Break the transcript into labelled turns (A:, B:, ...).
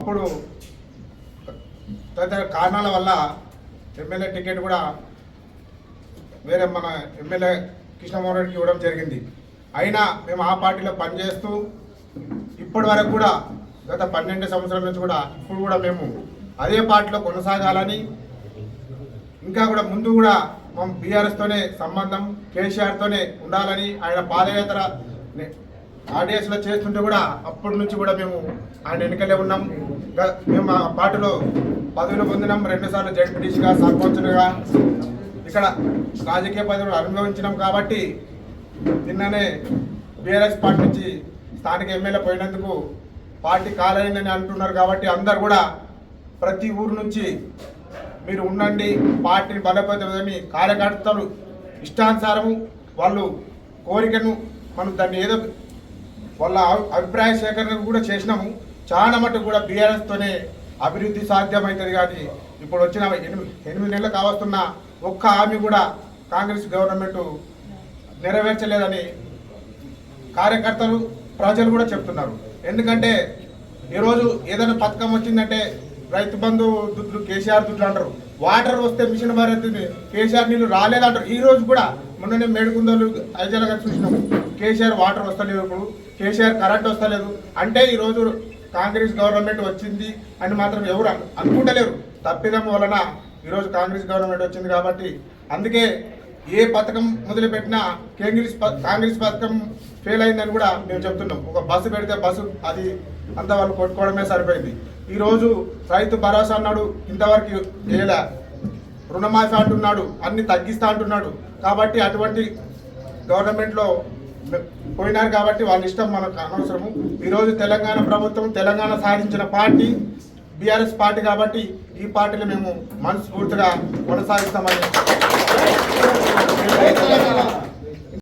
A: అప్పుడు తదితర కారణాల వల్ల ఎమ్మెల్యే టికెట్ కూడా వేరే మన ఎమ్మెల్యే కృష్ణమోహన్ రెడ్డికి ఇవ్వడం జరిగింది. అయినా మేము ఆ పార్టీలో పనిచేస్తూ ఇప్పటి వరకు కూడా గత 12 సంవత్సరాల నుంచి కూడా ఇప్పుడు కూడా మేము అదే పార్టీలో కొనసాగాలని, ఇంకా కూడా ముందు కూడా మేము బీఆర్ఎస్తోనే సంబంధం, కేసీఆర్తోనే ఉండాలని ఆయన పాదయాత్ర ఆర్డీఎస్లో చేస్తుంటే కూడా అప్పటి నుంచి కూడా మేము ఆయన ఎన్నికలే ఉన్నాం. మేము ఆ పార్టీలో పదవులు పొందినాం, 2 సార్లు జడ్పీటీసీగా, సర్పంచ్గా ఇక్కడ రాజకీయ పదవులు అనుభవించినాం. కాబట్టి నిన్ననే బీఆర్ఎస్ పార్టీ నుంచి స్థానిక ఎమ్మెల్యే పోయినందుకు పార్టీ కాలైందని అంటున్నారు. కాబట్టి అందరు కూడా ప్రతి ఊరు నుంచి మీరు ఉండండి, పార్టీని బలపడని కార్యకర్తలు ఇష్టానుసారము వాళ్ళు కోరికను మనం దాన్ని ఏదో వాళ్ళ అభిప్రాయ సేకరణ కూడా చేసినాము. చాలా మటుకు కూడా బీఆర్ఎస్తోనే అభివృద్ధి సాధ్యమవుతుంది. కానీ ఇప్పుడు వచ్చిన 8 నెలలు కావస్తున్న ఒక్క హామీ కూడా కాంగ్రెస్ గవర్నమెంట్ నెరవేర్చలేదని కార్యకర్తలు, ప్రజలు కూడా చెప్తున్నారు. ఎందుకంటే ఈరోజు ఏదైనా పథకం వచ్చిందంటే రైతు బంధు దుడ్లు, కేసీఆర్ దుడ్లు అంటారు. వాటర్ వస్తే మిషన్ భారత్ని కేసీఆర్ నీళ్ళు రాలేదంటారు. ఈ రోజు కూడా మొన్ననే మేడుకుందోళ్ళు ఐజాలుగా చూసినాము, కేసీఆర్ వాటర్ వస్తలేదు, ఇప్పుడు కేసీఆర్ కరెంట్ వస్తలేదు. అంటే ఈరోజు కాంగ్రెస్ గవర్నమెంట్ వచ్చింది అని మాత్రం ఎవరు అనుకుంటలేరు. తప్పిదం వలన ఈరోజు కాంగ్రెస్ గవర్నమెంట్ వచ్చింది. కాబట్టి అందుకే ఏ పథకం మొదలుపెట్టినా కాంగ్రెస్ పథకం ఫెయిల్ అయిందని కూడా మేము చెప్తున్నాం. ఒక బస్సు పెడితే బస్సు అది అంతా వాళ్ళు కొట్టుకోవడమే సరిపోయింది. ఈరోజు రైతు భరోసా అన్నాడు, ఇంతవరకు ఏలా రుణమాఫీ అంటున్నాడు, అన్ని తగ్గిస్తా అంటున్నాడు. కాబట్టి అటువంటి గవర్నమెంట్లో పోయినారు. కాబట్టి వాళ్ళ ఇష్టం మనకు అనవసరము. ఈరోజు తెలంగాణ ప్రభుత్వం, తెలంగాణ సాధించిన పార్టీ బీఆర్ఎస్ పార్టీ. కాబట్టి ఈ పార్టీని మేము మనస్ఫూర్తిగా కొనసాగిస్తామని